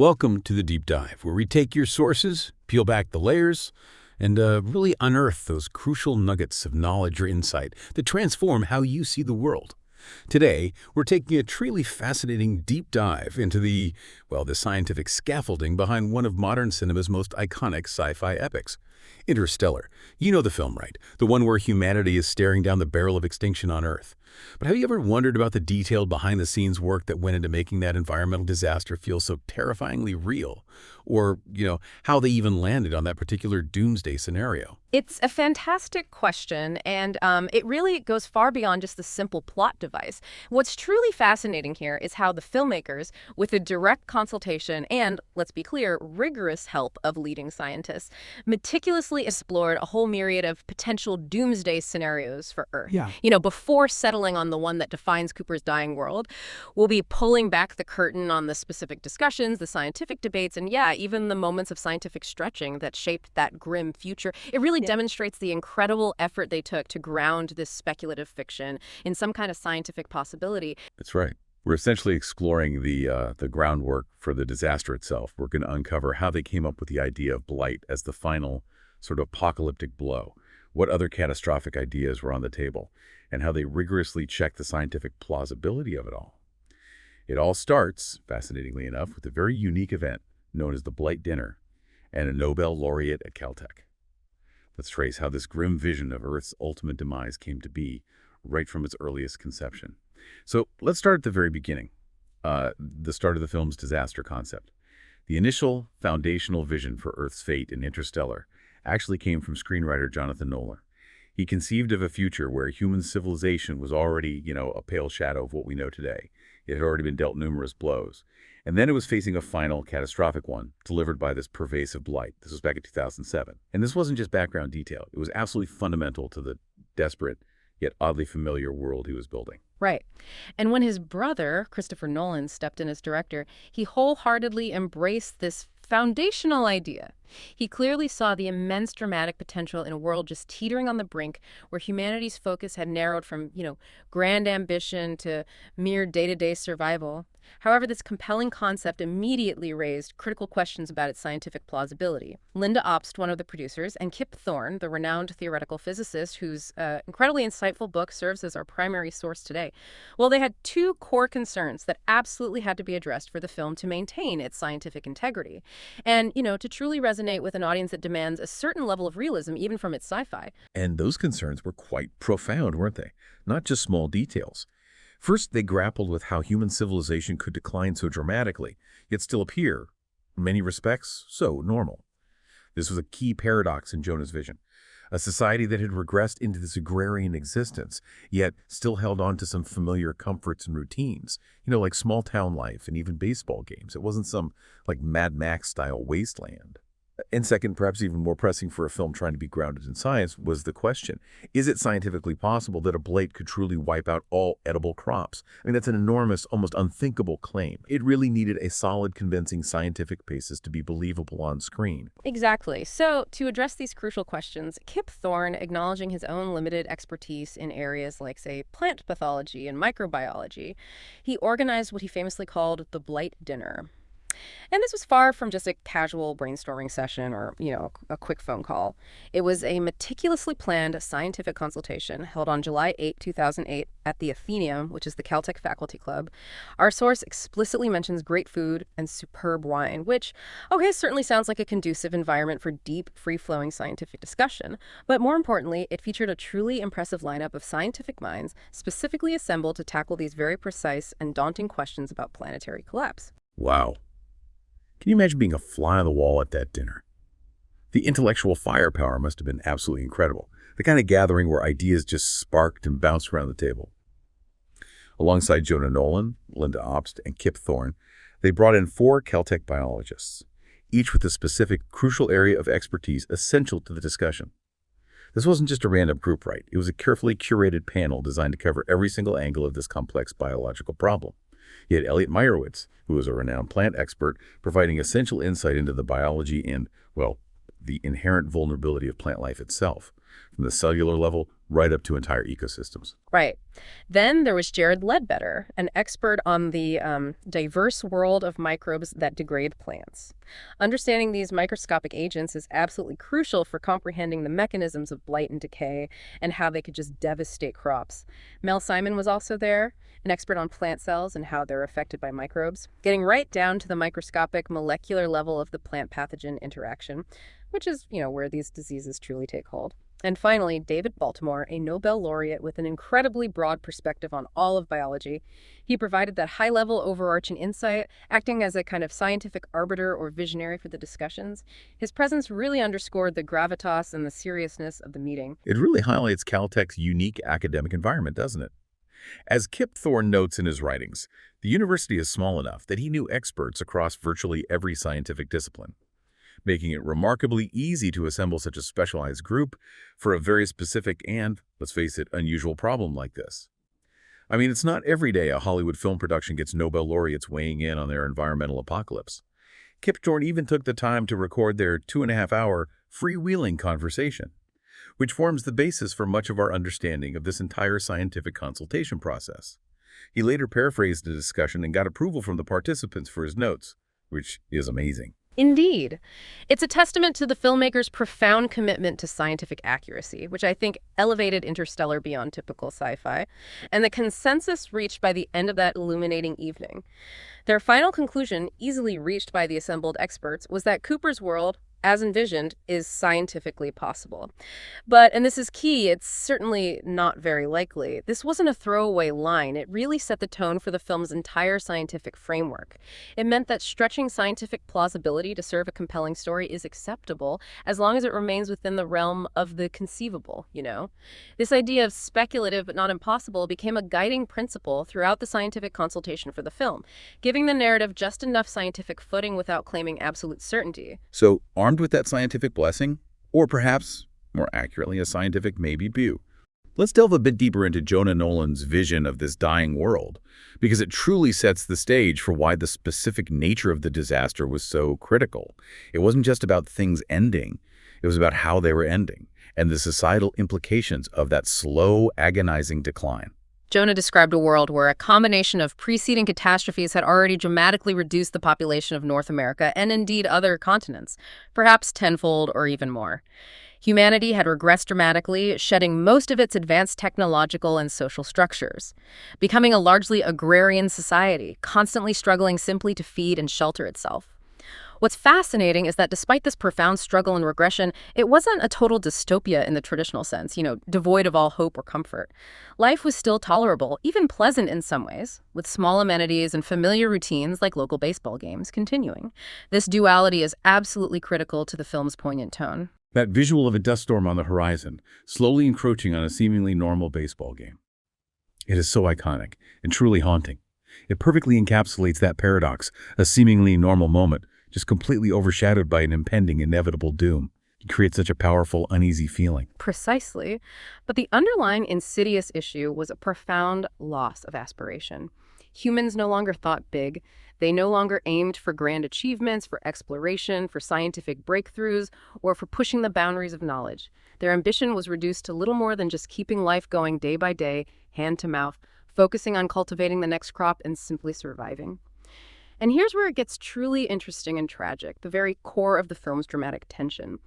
Welcome to the Deep Dive, where we take your sources, peel back the layers, and really unearth those crucial nuggets of knowledge or insight that transform how you see the world. Today, we're taking a truly fascinating deep dive into the scientific scaffolding behind one of modern cinema's most iconic sci-fi epics, Interstellar. You know the film, right? The one where humanity is staring down the barrel of extinction on Earth. But have you ever wondered about the detailed behind-the-scenes work that went into making that environmental disaster feel so terrifyingly real? Or, how they even landed on that particular doomsday scenario? It's a fantastic question, and it really goes far beyond just the simple plot device. What's truly fascinating here is how the filmmakers, with a direct consultation and, let's be clear, rigorous help of leading scientists, meticulously explored a whole myriad of potential doomsday scenarios for Earth. Yeah. Before settling on the one that defines Cooper's dying world, we'll be pulling back the curtain on the specific discussions, the scientific debates, and even the moments of scientific stretching that shaped that grim future. It really demonstrates the incredible effort they took to ground this speculative fiction in some kind of scientific possibility. That's right. We're essentially exploring the groundwork for the disaster itself. We're going to uncover how they came up with the idea of blight as the final sort of apocalyptic blow, what other catastrophic ideas were on the table, and how they rigorously checked the scientific plausibility of it all. It all starts, fascinatingly enough, with a very unique event known as the Blight Dinner and a Nobel laureate at Caltech. Let's trace how this grim vision of Earth's ultimate demise came to be right from its earliest conception. So let's start at the very beginning, the start of the film's disaster concept. The initial foundational vision for Earth's fate in Interstellar actually came from screenwriter Jonah Nolan. He conceived of a future where human civilization was already, a pale shadow of what we know today. It had already been dealt numerous blows. And then it was facing a final, catastrophic one, delivered by this pervasive blight. This was back in 2007. And this wasn't just background detail. It was absolutely fundamental to the desperate, yet oddly familiar world he was building. Right. And when his brother, Christopher Nolan, stepped in as director, he wholeheartedly embraced this foundational idea. He clearly saw the immense dramatic potential in a world just teetering on the brink, where humanity's focus had narrowed from, grand ambition to mere day-to-day survival. However, this compelling concept immediately raised critical questions about its scientific plausibility. Linda Obst, one of the producers, and Kip Thorne, the renowned theoretical physicist whose incredibly insightful book serves as our primary source today, well, they had two core concerns that absolutely had to be addressed for the film to maintain its scientific integrity. And, to truly resonate with an audience that demands a certain level of realism, even from its sci-fi. And those concerns were quite profound, weren't they? Not just small details. First, they grappled with how human civilization could decline so dramatically, yet still appear, in many respects, so normal. This was a key paradox in Jonah's vision. A society that had regressed into this agrarian existence, yet still held on to some familiar comforts and routines, like small-town life and even baseball games. It wasn't some, Mad Max-style wasteland. And second, perhaps even more pressing for a film trying to be grounded in science, was the question, is it scientifically possible that a blight could truly wipe out all edible crops? I mean, that's an enormous, almost unthinkable claim. It really needed a solid, convincing scientific basis to be believable on screen. Exactly. So, to address these crucial questions, Kip Thorne, acknowledging his own limited expertise in areas like, say, plant pathology and microbiology, he organized what he famously called the Blight Dinner. And this was far from just a casual brainstorming session or, a quick phone call. It was a meticulously planned scientific consultation held on July 8, 2008 at the Athenaeum, which is the Caltech faculty club. Our source explicitly mentions great food and superb wine, which, certainly sounds like a conducive environment for deep, free-flowing scientific discussion. But more importantly, it featured a truly impressive lineup of scientific minds specifically assembled to tackle these very precise and daunting questions about planetary collapse. Wow. Can you imagine being a fly on the wall at that dinner? The intellectual firepower must have been absolutely incredible. The kind of gathering where ideas just sparked and bounced around the table. Alongside Jonah Nolan, Linda Obst, and Kip Thorne, they brought in 4 Caltech biologists, each with a specific, crucial area of expertise essential to the discussion. This wasn't just a random group, right? It was a carefully curated panel designed to cover every single angle of this complex biological problem. You had Elliot Meyerowitz, who was a renowned plant expert, providing essential insight into the biology and, the inherent vulnerability of plant life itself, from the cellular level right up to entire ecosystems. Right. Then there was Jared Ledbetter, an expert on the diverse world of microbes that degrade plants. Understanding these microscopic agents is absolutely crucial for comprehending the mechanisms of blight and decay and how they could just devastate crops. Mel Simon was also there, an expert on plant cells and how they're affected by microbes, getting right down to the microscopic molecular level of the plant-pathogen interaction, which is, where these diseases truly take hold. And finally, David Baltimore, a Nobel laureate with an incredibly broad perspective on all of biology. He provided that high-level overarching insight, acting as a kind of scientific arbiter or visionary for the discussions. His presence really underscored the gravitas and the seriousness of the meeting. It really highlights Caltech's unique academic environment, doesn't it? As Kip Thorne notes in his writings, the university is small enough that he knew experts across virtually every scientific discipline, making it remarkably easy to assemble such a specialized group for a very specific and, let's face it, unusual problem like this. I mean, it's not every day a Hollywood film production gets Nobel laureates weighing in on their environmental apocalypse. Kip Thorne even took the time to record their 2.5-hour freewheeling conversation, which forms the basis for much of our understanding of this entire scientific consultation process. He later paraphrased the discussion and got approval from the participants for his notes, which is amazing. Indeed. It's a testament to the filmmaker's profound commitment to scientific accuracy, which I think elevated Interstellar beyond typical sci-fi, and the consensus reached by the end of that illuminating evening. Their final conclusion, easily reached by the assembled experts, was that Cooper's world, as envisioned, is scientifically possible. But, and this is key, it's certainly not very likely. This wasn't a throwaway line. It really set the tone for the film's entire scientific framework. It meant that stretching scientific plausibility to serve a compelling story is acceptable as long as it remains within the realm of the conceivable, This idea of speculative but not impossible became a guiding principle throughout the scientific consultation for the film, giving the narrative just enough scientific footing without claiming absolute certainty. So, armed with that scientific blessing, or perhaps, more accurately, a scientific maybe view, let's delve a bit deeper into Jonah Nolan's vision of this dying world, because it truly sets the stage for why the specific nature of the disaster was so critical. It wasn't just about things ending, it was about how they were ending, and the societal implications of that slow, agonizing decline. Jonah described a world where a combination of preceding catastrophes had already dramatically reduced the population of North America and indeed other continents, perhaps tenfold or even more. Humanity had regressed dramatically, shedding most of its advanced technological and social structures, becoming a largely agrarian society, constantly struggling simply to feed and shelter itself. What's fascinating is that despite this profound struggle and regression, it wasn't a total dystopia in the traditional sense, devoid of all hope or comfort. Life was still tolerable, even pleasant in some ways, with small amenities and familiar routines like local baseball games continuing. This duality is absolutely critical to the film's poignant tone. That visual of a dust storm on the horizon, slowly encroaching on a seemingly normal baseball game. It is so iconic and truly haunting. It perfectly encapsulates that paradox, a seemingly normal moment, just completely overshadowed by an impending inevitable doom. It creates such a powerful, uneasy feeling. Precisely. But the underlying insidious issue was a profound loss of aspiration. Humans no longer thought big. They no longer aimed for grand achievements, for exploration, for scientific breakthroughs, or for pushing the boundaries of knowledge. Their ambition was reduced to little more than just keeping life going day by day, hand to mouth, focusing on cultivating the next crop and simply surviving. And here's where it gets truly interesting and tragic, the very core of the film's dramatic tension.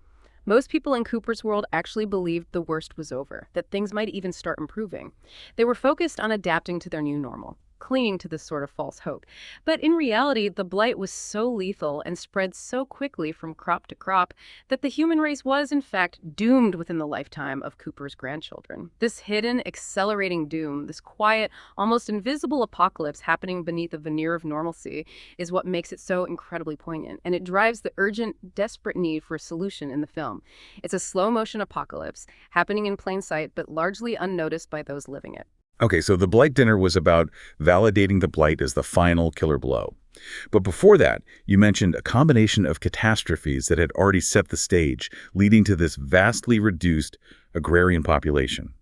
Most people in Cooper's world actually believed the worst was over, that things might even start improving. They were focused on adapting to their new normal, clinging to this sort of false hope. But in reality, the blight was so lethal and spread so quickly from crop to crop that the human race was, in fact, doomed within the lifetime of Cooper's grandchildren. This hidden, accelerating doom, this quiet, almost invisible apocalypse happening beneath a veneer of normalcy is what makes it so incredibly poignant, and it drives the urgent, desperate need for a solution in the film. It's a slow-motion apocalypse, happening in plain sight, but largely unnoticed by those living it. Okay, so the Blight Dinner was about validating the blight as the final killer blow. But before that, you mentioned a combination of catastrophes that had already set the stage, leading to this vastly reduced agrarian population.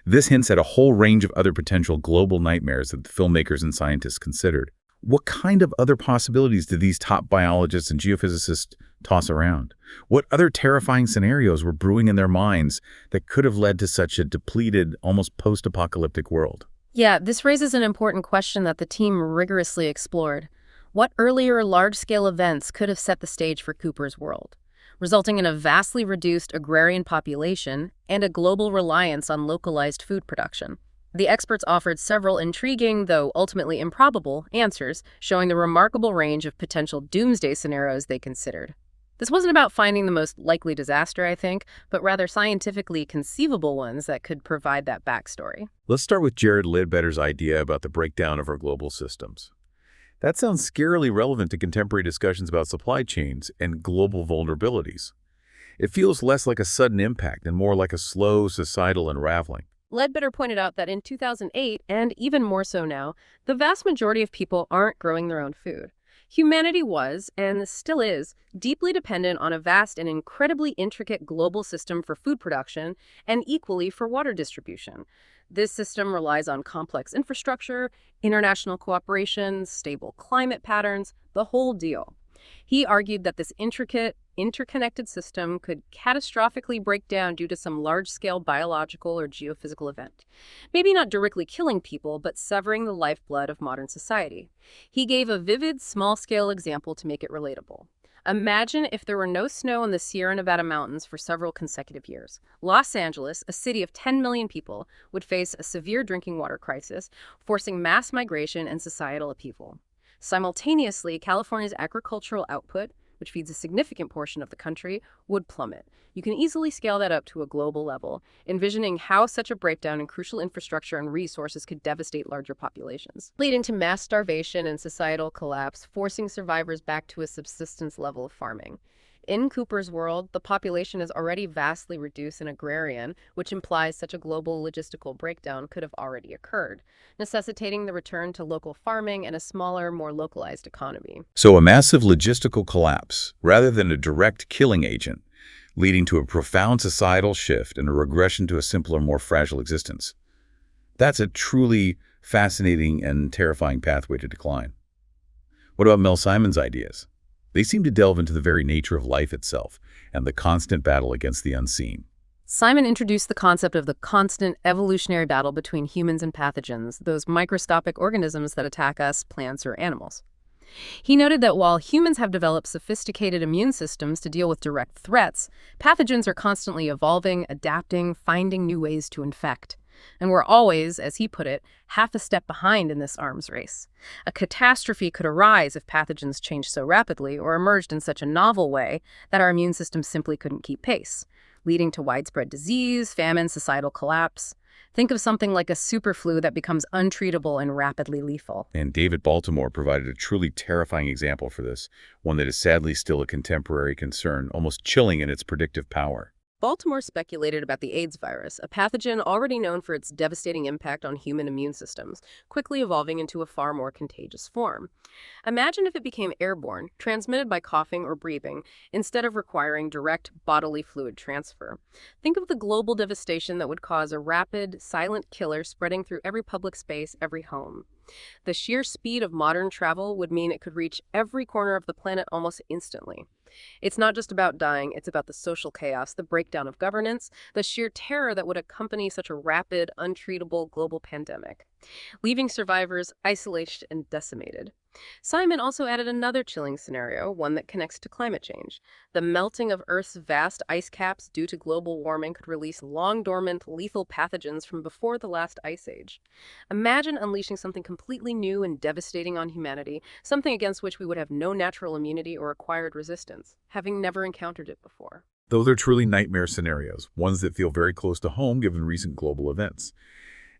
This hints at a whole range of other potential global nightmares that the filmmakers and scientists considered. What kind of other possibilities do these top biologists and geophysicists toss around? What other terrifying scenarios were brewing in their minds that could have led to such a depleted, almost post-apocalyptic world? Yeah, this raises an important question that the team rigorously explored. What earlier large-scale events could have set the stage for Cooper's world, resulting in a vastly reduced agrarian population and a global reliance on localized food production? The experts offered several intriguing, though ultimately improbable, answers, showing the remarkable range of potential doomsday scenarios they considered. This wasn't about finding the most likely disaster, I think, but rather scientifically conceivable ones that could provide that backstory. Let's start with Jared Ledbetter's idea about the breakdown of our global systems. That sounds scarily relevant to contemporary discussions about supply chains and global vulnerabilities. It feels less like a sudden impact and more like a slow societal unraveling. Ledbetter pointed out that in 2008, and even more so now, the vast majority of people aren't growing their own food. Humanity was, and still is, deeply dependent on a vast and incredibly intricate global system for food production and equally for water distribution. This system relies on complex infrastructure, international cooperation, stable climate patterns, the whole deal. He argued that this intricate, interconnected system could catastrophically break down due to some large-scale biological or geophysical event. Maybe not directly killing people, but severing the lifeblood of modern society. He gave a vivid, small-scale example to make it relatable. Imagine if there were no snow in the Sierra Nevada mountains for several consecutive years. Los Angeles, a city of 10 million people, would face a severe drinking water crisis, forcing mass migration and societal upheaval. Simultaneously, California's agricultural output, which feeds a significant portion of the country, would plummet. You can easily scale that up to a global level, envisioning how such a breakdown in crucial infrastructure and resources could devastate larger populations, leading to mass starvation and societal collapse, forcing survivors back to a subsistence level of farming. In Cooper's world, the population is already vastly reduced and agrarian, which implies such a global logistical breakdown could have already occurred, necessitating the return to local farming and a smaller, more localized economy. So a massive logistical collapse, rather than a direct killing agent, leading to a profound societal shift and a regression to a simpler, more fragile existence. That's a truly fascinating and terrifying pathway to decline. What about Mel Simon's ideas? They seem to delve into the very nature of life itself and the constant battle against the unseen. Simon introduced the concept of the constant evolutionary battle between humans and pathogens, those microscopic organisms that attack us, plants, or animals. He noted that while humans have developed sophisticated immune systems to deal with direct threats, pathogens are constantly evolving, adapting, finding new ways to infect. And we're always, as he put it, half a step behind in this arms race. A catastrophe could arise if pathogens changed so rapidly or emerged in such a novel way that our immune system simply couldn't keep pace, leading to widespread disease, famine, societal collapse. Think of something like a superflu that becomes untreatable and rapidly lethal. And David Baltimore provided a truly terrifying example for this, one that is sadly still a contemporary concern, almost chilling in its predictive power. Baltimore speculated about the AIDS virus, a pathogen already known for its devastating impact on human immune systems, quickly evolving into a far more contagious form. Imagine if it became airborne, transmitted by coughing or breathing, instead of requiring direct bodily fluid transfer. Think of the global devastation that would cause a rapid, silent killer spreading through every public space, every home. The sheer speed of modern travel would mean it could reach every corner of the planet almost instantly. It's not just about dying, it's about the social chaos, the breakdown of governance, the sheer terror that would accompany such a rapid, untreatable global pandemic, leaving survivors isolated and decimated. Simon also added another chilling scenario, one that connects to climate change. The melting of Earth's vast ice caps due to global warming could release long-dormant, lethal pathogens from before the last ice age. Imagine unleashing something completely new and devastating on humanity, something against which we would have no natural immunity or acquired resistance, having never encountered it before. Those are truly nightmare scenarios, ones that feel very close to home given recent global events.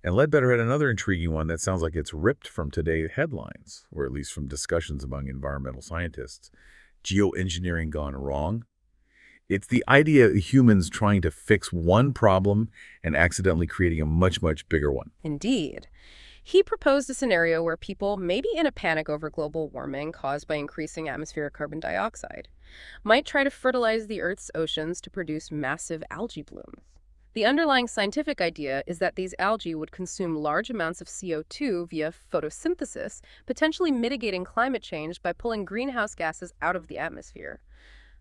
And Ledbetter had another intriguing one that sounds like it's ripped from today's headlines, or at least from discussions among environmental scientists. Geoengineering gone wrong. It's the idea of humans trying to fix one problem and accidentally creating a much, much bigger one. Indeed. He proposed a scenario where people, maybe in a panic over global warming caused by increasing atmospheric carbon dioxide, might try to fertilize the Earth's oceans to produce massive algae blooms. The underlying scientific idea is that these algae would consume large amounts of CO2 via photosynthesis, potentially mitigating climate change by pulling greenhouse gases out of the atmosphere.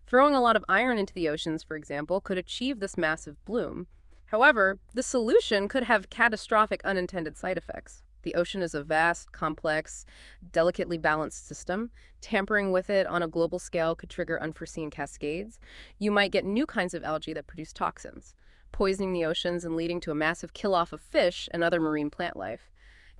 Throwing a lot of iron into the oceans, for example, could achieve this massive bloom. However, the solution could have catastrophic unintended side effects. The ocean is a vast, complex, delicately balanced system. Tampering with it on a global scale could trigger unforeseen cascades. You might get new kinds of algae that produce toxins, poisoning the oceans and leading to a massive kill-off of fish and other marine plant life.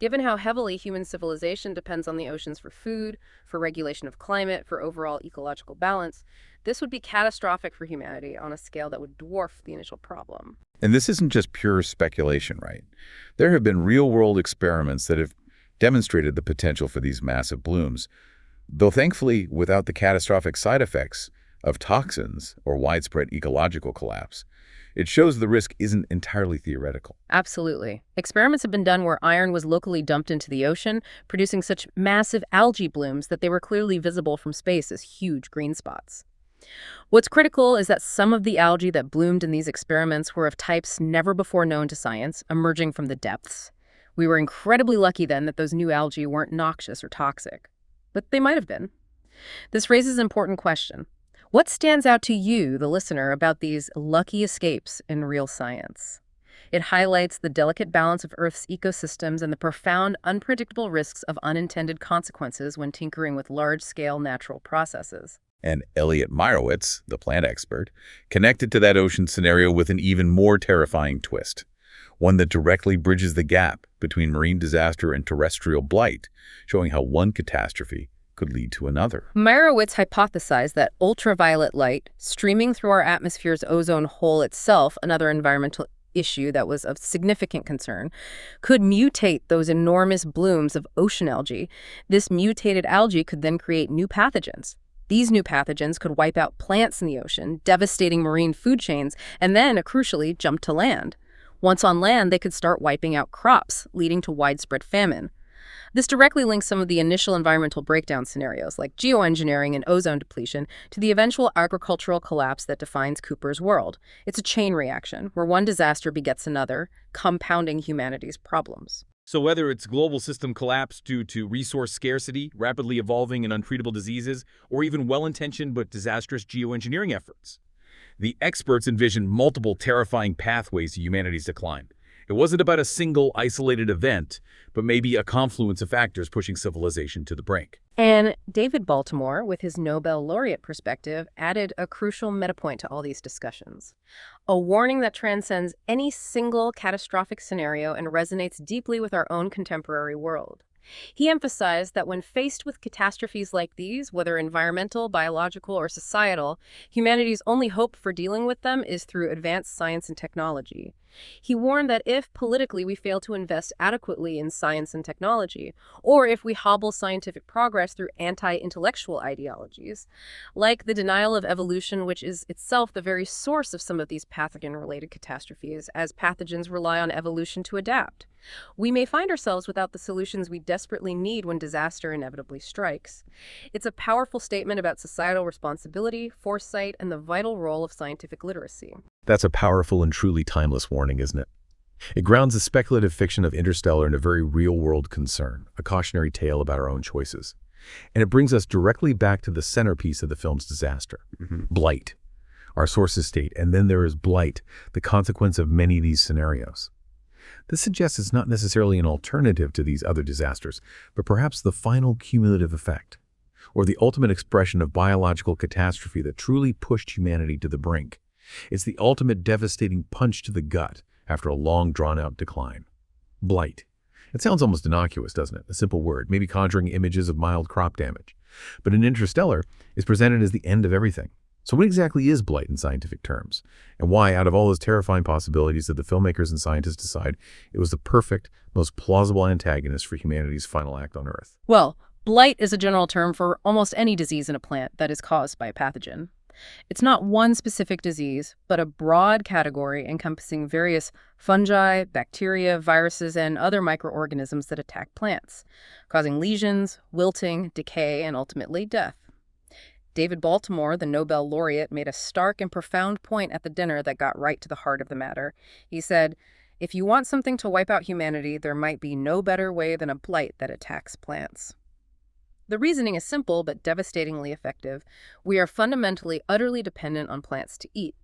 Given how heavily human civilization depends on the oceans for food, for regulation of climate, for overall ecological balance, this would be catastrophic for humanity on a scale that would dwarf the initial problem. And this isn't just pure speculation, right? There have been real-world experiments that have demonstrated the potential for these massive blooms, though thankfully without the catastrophic side effects of toxins or widespread ecological collapse. It shows the risk isn't entirely theoretical. Absolutely. Experiments have been done where iron was locally dumped into the ocean, producing such massive algae blooms that they were clearly visible from space as huge green spots. What's critical is that some of the algae that bloomed in these experiments were of types never before known to science, emerging from the depths. We were incredibly lucky then that those new algae weren't noxious or toxic. But they might have been. This raises an important question. What stands out to you, the listener, about these lucky escapes in real science? It highlights the delicate balance of Earth's ecosystems and the profound, unpredictable risks of unintended consequences when tinkering with large-scale natural processes. And Elliot Meyerowitz, the plant expert, connected to that ocean scenario with an even more terrifying twist, one that directly bridges the gap between marine disaster and terrestrial blight, showing how one catastrophe could lead to another. Meyerowitz hypothesized that ultraviolet light, streaming through our atmosphere's ozone hole itself, another environmental issue that was of significant concern, could mutate those enormous blooms of ocean algae. This mutated algae could then create new pathogens. These new pathogens could wipe out plants in the ocean, devastating marine food chains, and then, crucially, jump to land. Once on land, they could start wiping out crops, leading to widespread famine. This directly links some of the initial environmental breakdown scenarios, like geoengineering and ozone depletion, to the eventual agricultural collapse that defines Cooper's world. It's a chain reaction, where one disaster begets another, compounding humanity's problems. So whether it's global system collapse due to resource scarcity, rapidly evolving and untreatable diseases, or even well-intentioned but disastrous geoengineering efforts, the experts envisioned multiple terrifying pathways to humanity's decline. It wasn't about a single, isolated event, but maybe a confluence of factors pushing civilization to the brink. And David Baltimore, with his Nobel laureate perspective, added a crucial metapoint to all these discussions. A warning that transcends any single catastrophic scenario and resonates deeply with our own contemporary world. He emphasized that when faced with catastrophes like these, whether environmental, biological, or societal, humanity's only hope for dealing with them is through advanced science and technology. He warned that if politically we fail to invest adequately in science and technology, or if we hobble scientific progress through anti-intellectual ideologies, like the denial of evolution, which is itself the very source of some of these pathogen-related catastrophes, as pathogens rely on evolution to adapt, we may find ourselves without the solutions we desperately need when disaster inevitably strikes. It's a powerful statement about societal responsibility, foresight, and the vital role of scientific literacy. That's a powerful and truly timeless warning, isn't it? It grounds the speculative fiction of Interstellar in a very real-world concern, a cautionary tale about our own choices. And it brings us directly back to the centerpiece of the film's disaster, blight, our sources state, and then there is blight, the consequence of many of these scenarios. This suggests it's not necessarily an alternative to these other disasters, but perhaps the final cumulative effect, or the ultimate expression of biological catastrophe that truly pushed humanity to the brink. It's the ultimate devastating punch to the gut after a long, drawn-out decline. Blight. It sounds almost innocuous, doesn't it? A simple word, maybe conjuring images of mild crop damage. But in Interstellar, it's presented as the end of everything. So what exactly is blight in scientific terms? And why, out of all those terrifying possibilities, did the filmmakers and scientists decide it was the perfect, most plausible antagonist for humanity's final act on Earth? Well, blight is a general term for almost any disease in a plant that is caused by a pathogen. It's not one specific disease, but a broad category encompassing various fungi, bacteria, viruses, and other microorganisms that attack plants, causing lesions, wilting, decay, and ultimately death. David Baltimore, the Nobel laureate, made a stark and profound point at the dinner that got right to the heart of the matter. He said, "If you want something to wipe out humanity, there might be no better way than a blight that attacks plants." The reasoning is simple but devastatingly effective. We are fundamentally, utterly dependent on plants to eat.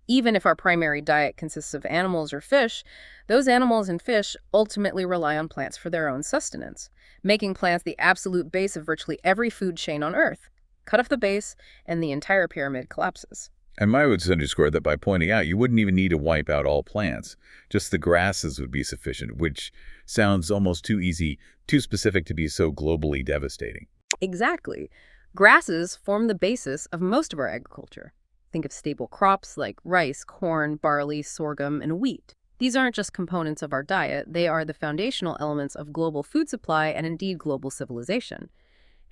Even if our primary diet consists of animals or fish, those animals and fish ultimately rely on plants for their own sustenance, making plants the absolute base of virtually every food chain on Earth. Cut off the base, and the entire pyramid collapses. And Maya would underscore that by pointing out you wouldn't even need to wipe out all plants. Just the grasses would be sufficient, which sounds almost too easy, too specific to be so globally devastating. Exactly. Grasses form the basis of most of our agriculture. Think of staple crops like rice, corn, barley, sorghum, and wheat. These aren't just components of our diet, they are the foundational elements of global food supply and indeed global civilization.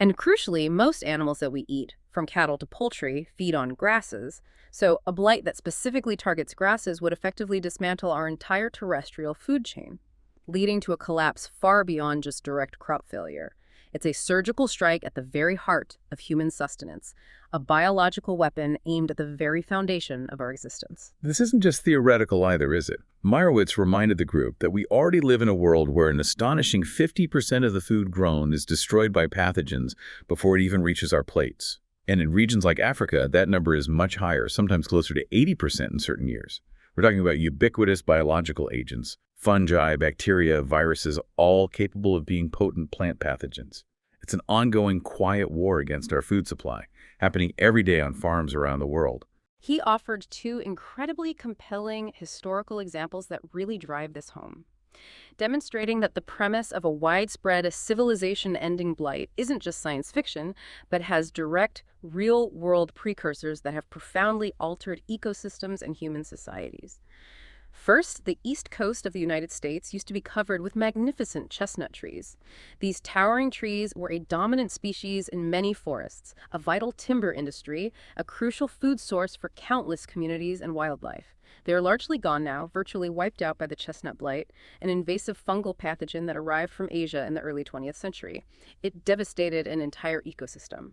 And crucially, most animals that we eat, from cattle to poultry, feed on grasses. So a blight that specifically targets grasses would effectively dismantle our entire terrestrial food chain, leading to a collapse far beyond just direct crop failure. It's a surgical strike at the very heart of human sustenance, a biological weapon aimed at the very foundation of our existence. This isn't just theoretical either, is it? Meyerowitz reminded the group that we already live in a world where an astonishing 50% of the food grown is destroyed by pathogens before it even reaches our plates. And in regions like Africa, that number is much higher, sometimes closer to 80% in certain years. We're talking about ubiquitous biological agents, fungi, bacteria, viruses, all capable of being potent plant pathogens. It's an ongoing, quiet war against our food supply, happening every day on farms around the world. He offered two incredibly compelling historical examples that really drive this home, demonstrating that the premise of a widespread civilization-ending blight isn't just science fiction, but has direct, real-world precursors that have profoundly altered ecosystems and human societies. First, the east coast of the United States used to be covered with magnificent chestnut trees. These towering trees were a dominant species in many forests, a vital timber industry, a crucial food source for countless communities and wildlife. They are largely gone now, virtually wiped out by the chestnut blight, an invasive fungal pathogen that arrived from Asia in the early 20th century. It devastated an entire ecosystem.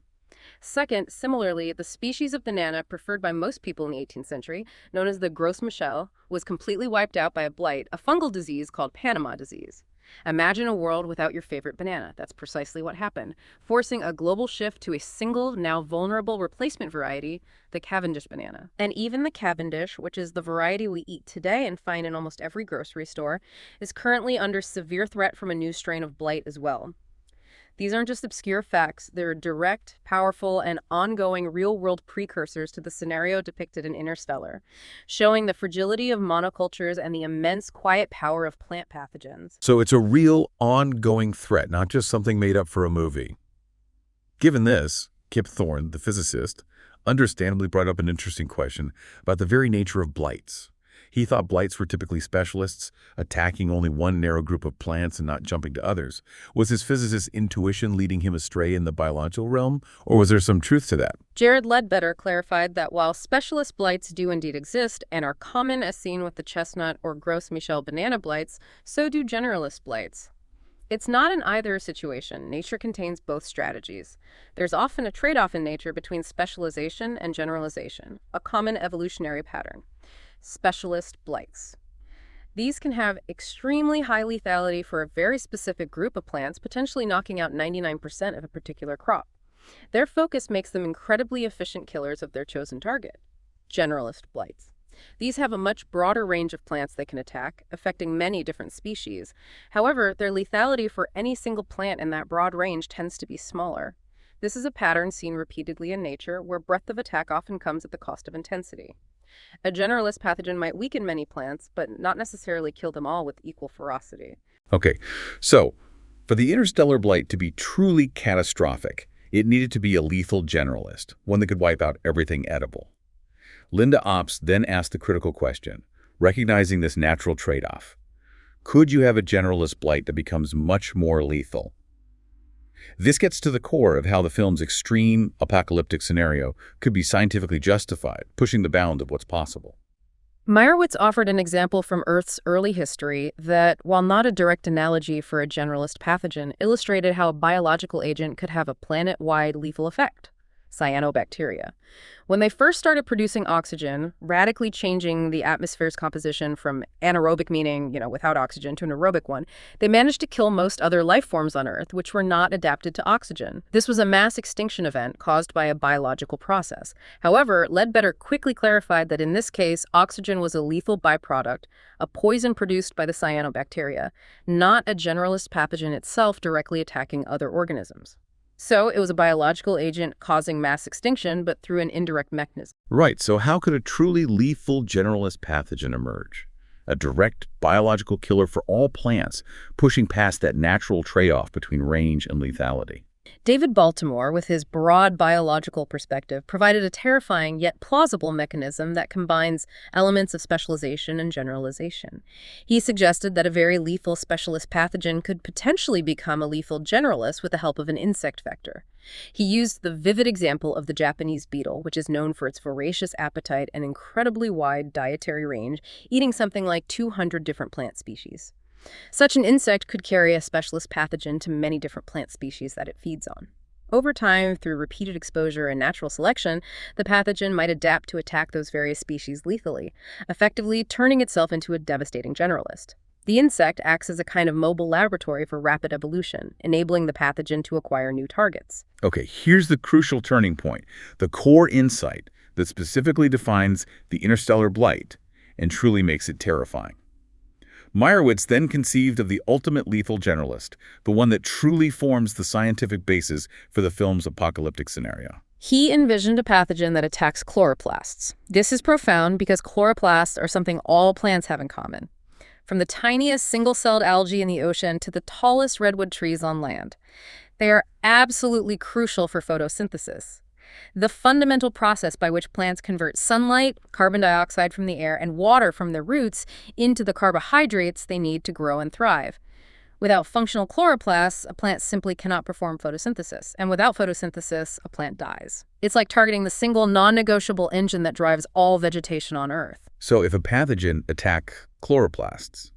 Second, similarly, the species of banana preferred by most people in the 18th century, known as the Gros Michel, was completely wiped out by a blight, a fungal disease called Panama disease. Imagine a world without your favorite banana. That's precisely what happened, forcing a global shift to a single, now vulnerable replacement variety, the Cavendish banana. And even the Cavendish, which is the variety we eat today and find in almost every grocery store, is currently under severe threat from a new strain of blight as well. These aren't just obscure facts, they're direct, powerful, and ongoing real-world precursors to the scenario depicted in Interstellar, showing the fragility of monocultures and the immense quiet power of plant pathogens. So it's a real, ongoing threat, not just something made up for a movie. Given this, Kip Thorne, the physicist, understandably brought up an interesting question about the very nature of blights. He thought blights were typically specialists, attacking only one narrow group of plants and not jumping to others. Was his physicist's intuition leading him astray in the biological realm, or was there some truth to that? Jared Ledbetter clarified that while specialist blights do indeed exist and are common as seen with the chestnut or Gros Michel banana blights, so do generalist blights. It's not an either situation. Nature contains both strategies. There's often a trade-off in nature between specialization and generalization, a common evolutionary pattern. Specialist blights. These can have extremely high lethality for a very specific group of plants, potentially knocking out 99% of a particular crop. Their focus makes them incredibly efficient killers of their chosen target. Generalist blights. These have a much broader range of plants they can attack, affecting many different species. However, their lethality for any single plant in that broad range tends to be smaller. This is a pattern seen repeatedly in nature, where breadth of attack often comes at the cost of intensity. A generalist pathogen might weaken many plants, but not necessarily kill them all with equal ferocity. Okay, so for the interstellar blight to be truly catastrophic, it needed to be a lethal generalist, one that could wipe out everything edible. Linda Ops then asked the critical question, recognizing this natural trade-off. Could you have a generalist blight that becomes much more lethal? This gets to the core of how the film's extreme apocalyptic scenario could be scientifically justified, pushing the bound of what's possible. Meyerowitz offered an example from Earth's early history that, while not a direct analogy for a generalist pathogen, illustrated how a biological agent could have a planet-wide lethal effect. cyanobacteria. When they first started producing oxygen, radically changing the atmosphere's composition from anaerobic, meaning, without oxygen, to an aerobic one, they managed to kill most other life forms on Earth, which were not adapted to oxygen. This was a mass extinction event caused by a biological process. However, Ledbetter quickly clarified that in this case, oxygen was a lethal byproduct, a poison produced by the cyanobacteria, not a generalist pathogen itself directly attacking other organisms. So it was a biological agent causing mass extinction, but through an indirect mechanism. Right, so how could a truly lethal generalist pathogen emerge? A direct biological killer for all plants, pushing past that natural trade-off between range and lethality. David Baltimore, with his broad biological perspective, provided a terrifying yet plausible mechanism that combines elements of specialization and generalization. He suggested that a very lethal specialist pathogen could potentially become a lethal generalist with the help of an insect vector. He used the vivid example of the Japanese beetle, which is known for its voracious appetite and incredibly wide dietary range, eating something like 200 different plant species. Such an insect could carry a specialist pathogen to many different plant species that it feeds on. Over time, through repeated exposure and natural selection, the pathogen might adapt to attack those various species lethally, effectively turning itself into a devastating generalist. The insect acts as a kind of mobile laboratory for rapid evolution, enabling the pathogen to acquire new targets. Okay, here's the crucial turning point, the core insight that specifically defines the interstellar blight and truly makes it terrifying. Meyerowitz then conceived of the ultimate lethal generalist, the one that truly forms the scientific basis for the film's apocalyptic scenario. He envisioned a pathogen that attacks chloroplasts. This is profound because chloroplasts are something all plants have in common. From the tiniest single-celled algae in the ocean to the tallest redwood trees on land. They are absolutely crucial for photosynthesis, the fundamental process by which plants convert sunlight, carbon dioxide from the air, and water from their roots into the carbohydrates they need to grow and thrive. Without functional chloroplasts, a plant simply cannot perform photosynthesis, and without photosynthesis, a plant dies. It's like targeting the single non-negotiable engine that drives all vegetation on Earth. So if a pathogen attacks chloroplasts,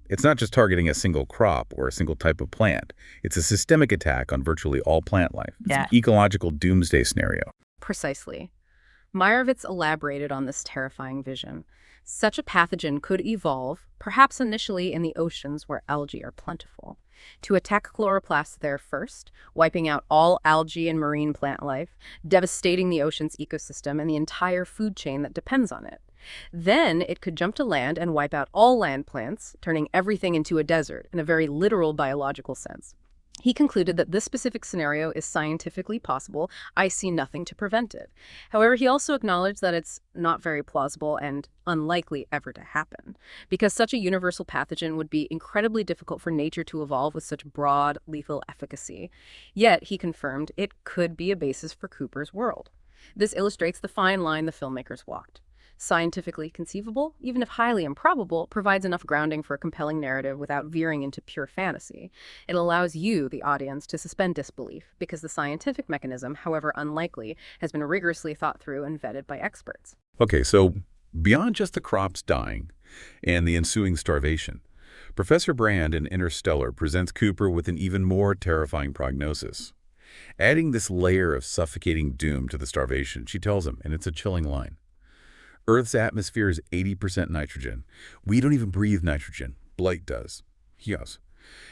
it's not just targeting a single crop or a single type of plant. It's a systemic attack on virtually all plant life. It's an ecological doomsday scenario. Precisely. Meyerowitz elaborated on this terrifying vision. Such a pathogen could evolve, perhaps initially in the oceans where algae are plentiful, to attack chloroplasts there first, wiping out all algae and marine plant life, devastating the ocean's ecosystem and the entire food chain that depends on it. Then it could jump to land and wipe out all land plants, turning everything into a desert in a very literal biological sense. He concluded that this specific scenario is scientifically possible. I see nothing to prevent it. However, he also acknowledged that it's not very plausible and unlikely ever to happen, because such a universal pathogen would be incredibly difficult for nature to evolve with such broad, lethal efficacy. Yet, he confirmed, it could be a basis for Cooper's world. This illustrates the fine line the filmmakers walked. Scientifically conceivable, even if highly improbable, provides enough grounding for a compelling narrative without veering into pure fantasy. It allows you, the audience, to suspend disbelief, because the scientific mechanism, however unlikely, has been rigorously thought through and vetted by experts. Okay, so beyond just the crops dying and the ensuing starvation, Professor Brand in Interstellar presents Cooper with an even more terrifying prognosis. Adding this layer of suffocating doom to the starvation, she tells him, and it's a chilling line, Earth's atmosphere is 80% nitrogen. We don't even breathe nitrogen. Blight does. He goes.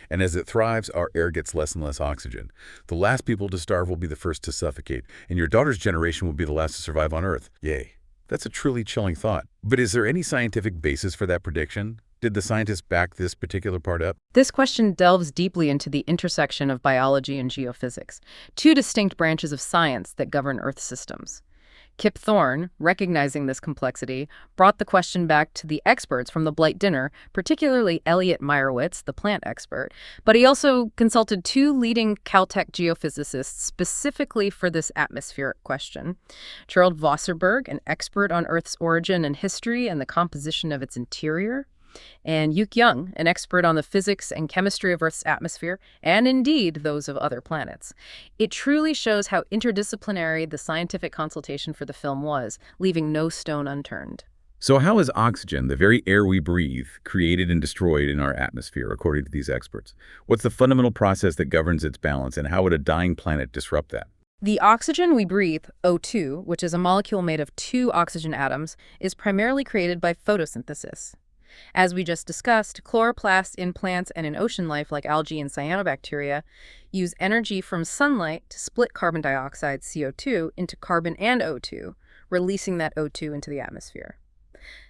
And as it thrives, our air gets less and less oxygen. The last people to starve will be the first to suffocate, and your daughter's generation will be the last to survive on Earth. Yay. That's a truly chilling thought. But is there any scientific basis for that prediction? Did the scientists back this particular part up? This question delves deeply into the intersection of biology and geophysics, two distinct branches of science that govern Earth systems. Kip Thorne, recognizing this complexity, brought the question back to the experts from the Blight Dinner, particularly Elliot Meyerowitz, the plant expert, but he also consulted two leading Caltech geophysicists specifically for this atmospheric question. Gerald Wasserberg, an expert on Earth's origin and history and the composition of its interior, and Yuk Young, an expert on the physics and chemistry of Earth's atmosphere, and indeed those of other planets. It truly shows how interdisciplinary the scientific consultation for the film was, leaving no stone unturned. So how is oxygen, the very air we breathe, created and destroyed in our atmosphere, according to these experts? What's the fundamental process that governs its balance, and how would a dying planet disrupt that? The oxygen we breathe, O2, which is a molecule made of 2 oxygen atoms, is primarily created by photosynthesis. As we just discussed, chloroplasts in plants and in ocean life like algae and cyanobacteria use energy from sunlight to split carbon dioxide, CO2, into carbon and O2, releasing that O2 into the atmosphere.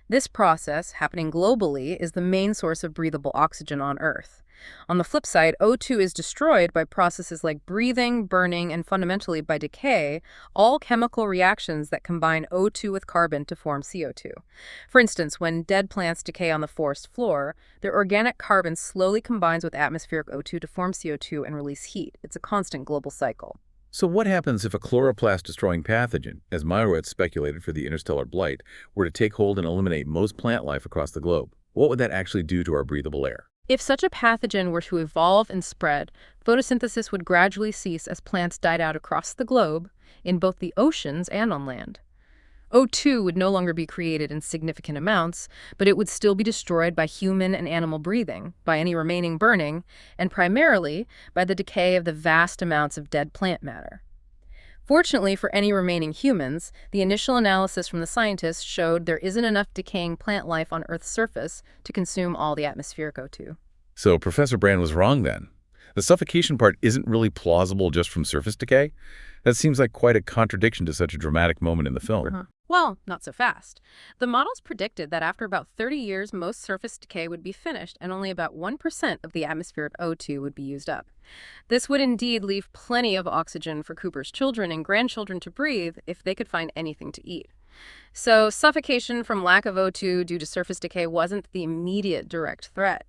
This process, happening globally, is the main source of breathable oxygen on Earth. On the flip side, O2 is destroyed by processes like breathing, burning, and fundamentally by decay, all chemical reactions that combine O2 with carbon to form CO2. For instance, when dead plants decay on the forest floor, their organic carbon slowly combines with atmospheric O2 to form CO2 and release heat. It's a constant global cycle. So what happens if a chloroplast-destroying pathogen, as Meyerowitz speculated for the interstellar blight, were to take hold and eliminate most plant life across the globe? What would that actually do to our breathable air? If such a pathogen were to evolve and spread, photosynthesis would gradually cease as plants died out across the globe, in both the oceans and on land. O2 would no longer be created in significant amounts, but it would still be destroyed by human and animal breathing, by any remaining burning, and primarily by the decay of the vast amounts of dead plant matter. Fortunately for any remaining humans, the initial analysis from the scientists showed there isn't enough decaying plant life on Earth's surface to consume all the atmospheric O2. So Professor Brand was wrong then. The suffocation part isn't really plausible just from surface decay? That seems like quite a contradiction to such a dramatic moment in the film. Well, not so fast. The models predicted that after about 30 years, most surface decay would be finished and only about 1% of the atmospheric O2 would be used up. This would indeed leave plenty of oxygen for Cooper's children and grandchildren to breathe if they could find anything to eat. So suffocation from lack of O2 due to surface decay wasn't the immediate direct threat.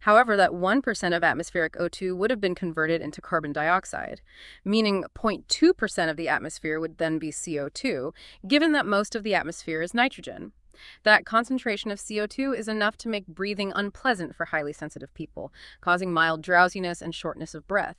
However, that 1% of atmospheric O2 would have been converted into carbon dioxide, meaning 0.2% of the atmosphere would then be CO2, given that most of the atmosphere is nitrogen. That concentration of CO2 is enough to make breathing unpleasant for highly sensitive people, causing mild drowsiness and shortness of breath.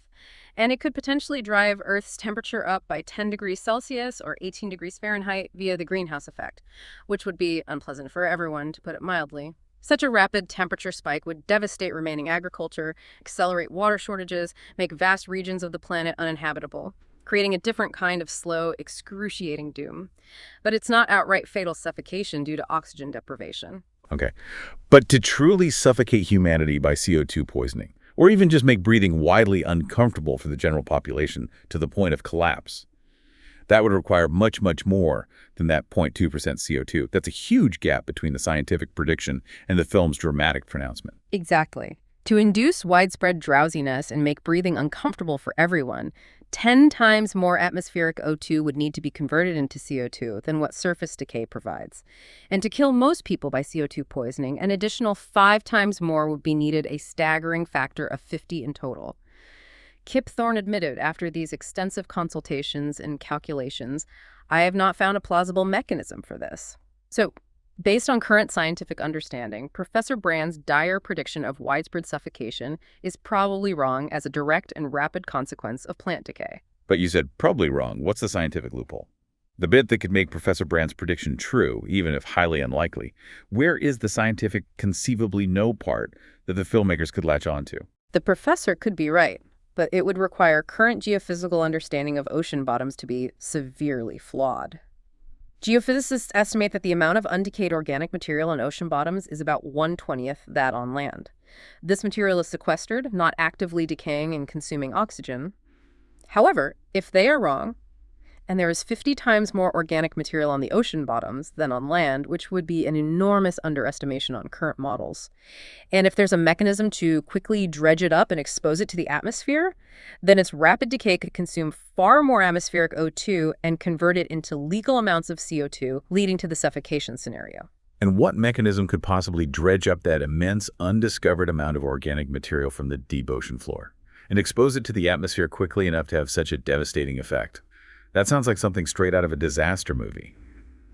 And it could potentially drive Earth's temperature up by 10 degrees Celsius or 18 degrees Fahrenheit via the greenhouse effect, which would be unpleasant for everyone, to put it mildly. Such a rapid temperature spike would devastate remaining agriculture, accelerate water shortages, make vast regions of the planet uninhabitable, creating a different kind of slow, excruciating doom. But it's not outright fatal suffocation due to oxygen deprivation. Okay. But to truly suffocate humanity by CO2 poisoning, or even just make breathing widely uncomfortable for the general population to the point of collapse, that would require much, much more than that 0.2% CO2. That's a huge gap between the scientific prediction and the film's dramatic pronouncement. Exactly. To induce widespread drowsiness and make breathing uncomfortable for everyone, 10 times more atmospheric O2 would need to be converted into CO2 than what surface decay provides. And to kill most people by CO2 poisoning, an additional 5 times more would be needed, a staggering factor of 50 in total. Kip Thorne admitted after these extensive consultations and calculations, "I have not found a plausible mechanism for this." So, based on current scientific understanding, Professor Brand's dire prediction of widespread suffocation is probably wrong as a direct and rapid consequence of plant decay. But you said probably wrong. What's the scientific loophole? The bit that could make Professor Brand's prediction true, even if highly unlikely. Where is the scientific conceivably no part that the filmmakers could latch onto? The professor could be right, but it would require current geophysical understanding of ocean bottoms to be severely flawed. Geophysicists estimate that the amount of undecayed organic material on ocean bottoms is about 1/20th that on land. This material is sequestered, not actively decaying and consuming oxygen. However, if they are wrong, and there is 50 times more organic material on the ocean bottoms than on land, which would be an enormous underestimation on current models. And if there's a mechanism to quickly dredge it up and expose it to the atmosphere, then its rapid decay could consume far more atmospheric O2 and convert it into legal amounts of CO2, leading to the suffocation scenario. And what mechanism could possibly dredge up that immense, undiscovered amount of organic material from the deep ocean floor and expose it to the atmosphere quickly enough to have such a devastating effect? That sounds like something straight out of a disaster movie,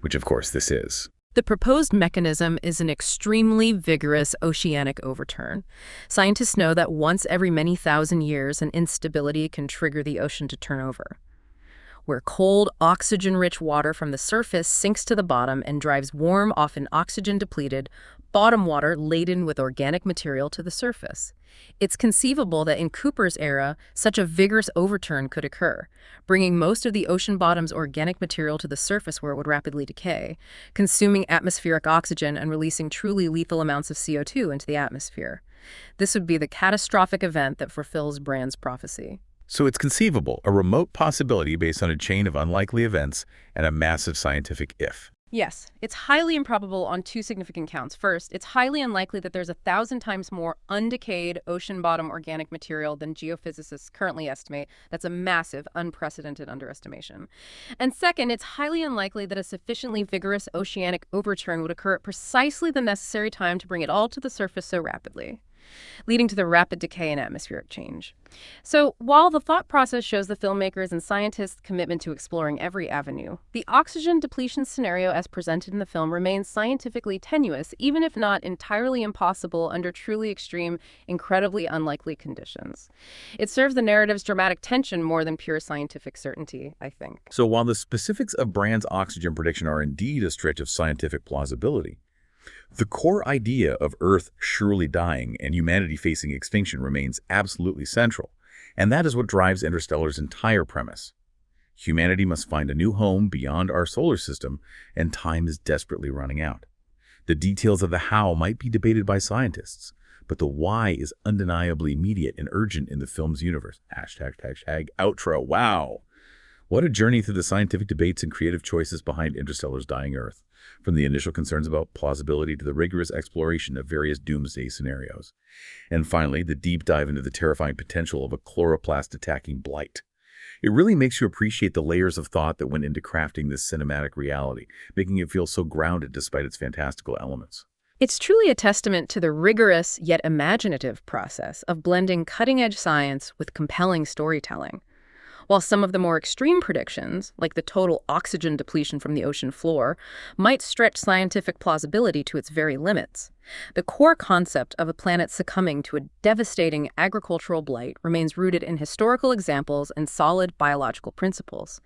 which of course this is. The proposed mechanism is an extremely vigorous oceanic overturn. Scientists know that once every many thousand years, an instability can trigger the ocean to turn over, where cold, oxygen-rich water from the surface sinks to the bottom and drives warm, often oxygen-depleted, bottom water laden with organic material to the surface. It's conceivable that in Cooper's era, such a vigorous overturn could occur, bringing most of the ocean bottom's organic material to the surface where it would rapidly decay, consuming atmospheric oxygen and releasing truly lethal amounts of CO2 into the atmosphere. This would be the catastrophic event that fulfills Brand's prophecy. So it's conceivable, a remote possibility based on a chain of unlikely events and a massive scientific if. Yes, it's highly improbable on two significant counts. First, it's highly unlikely that there's 1,000 times more undecayed ocean bottom organic material than geophysicists currently estimate. That's a massive, unprecedented underestimation. And second, it's highly unlikely that a sufficiently vigorous oceanic overturn would occur at precisely the necessary time to bring it all to the surface so rapidly, leading to the rapid decay and atmospheric change. So, while the thought process shows the filmmakers' and scientists' commitment to exploring every avenue, the oxygen depletion scenario as presented in the film remains scientifically tenuous, even if not entirely impossible under truly extreme, incredibly unlikely conditions. It serves the narrative's dramatic tension more than pure scientific certainty, I think. So while the specifics of Brand's oxygen prediction are indeed a stretch of scientific plausibility, the core idea of Earth surely dying and humanity facing extinction remains absolutely central, and that is what drives Interstellar's entire premise. Humanity must find a new home beyond our solar system, and time is desperately running out. The details of the how might be debated by scientists, but the why is undeniably immediate and urgent in the film's universe. Hashtag outro. Wow! What a journey through the scientific debates and creative choices behind Interstellar's dying Earth, from the initial concerns about plausibility to the rigorous exploration of various doomsday scenarios. And finally, the deep dive into the terrifying potential of a chloroplast-attacking blight. It really makes you appreciate the layers of thought that went into crafting this cinematic reality, making it feel so grounded despite its fantastical elements. It's truly a testament to the rigorous yet imaginative process of blending cutting-edge science with compelling storytelling. While some of the more extreme predictions, like the total oxygen depletion from the ocean floor, might stretch scientific plausibility to its very limits, the core concept of a planet succumbing to a devastating agricultural blight remains rooted in historical examples and solid biological principles.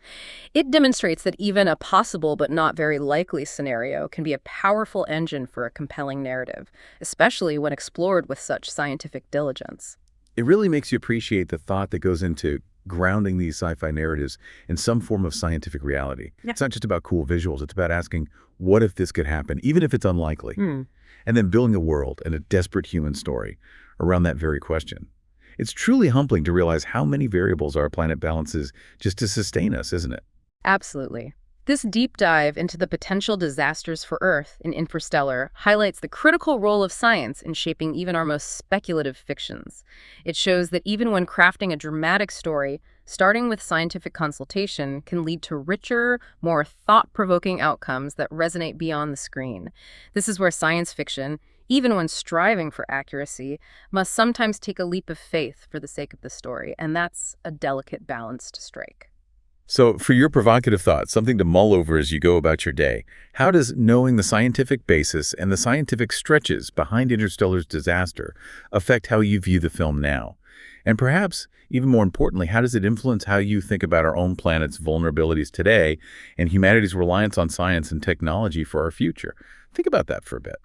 It demonstrates that even a possible but not very likely scenario can be a powerful engine for a compelling narrative, especially when explored with such scientific diligence. It really makes you appreciate the thought that goes into grounding these sci-fi narratives in some form of scientific reality. Yeah. It's not just about cool visuals. It's about asking, what if this could happen, even if it's unlikely? And then building a world and a desperate human story around that very question. It's truly humbling to realize how many variables our planet balances just to sustain us, isn't it? Absolutely. This deep dive into the potential disasters for Earth in Interstellar highlights the critical role of science in shaping even our most speculative fictions. It shows that even when crafting a dramatic story, starting with scientific consultation can lead to richer, more thought-provoking outcomes that resonate beyond the screen. This is where science fiction, even when striving for accuracy, must sometimes take a leap of faith for the sake of the story, and that's a delicate balance to strike. So for your provocative thoughts, something to mull over as you go about your day, how does knowing the scientific basis and the scientific stretches behind Interstellar's disaster affect how you view the film now? And perhaps, even more importantly, how does it influence how you think about our own planet's vulnerabilities today and humanity's reliance on science and technology for our future? Think about that for a bit.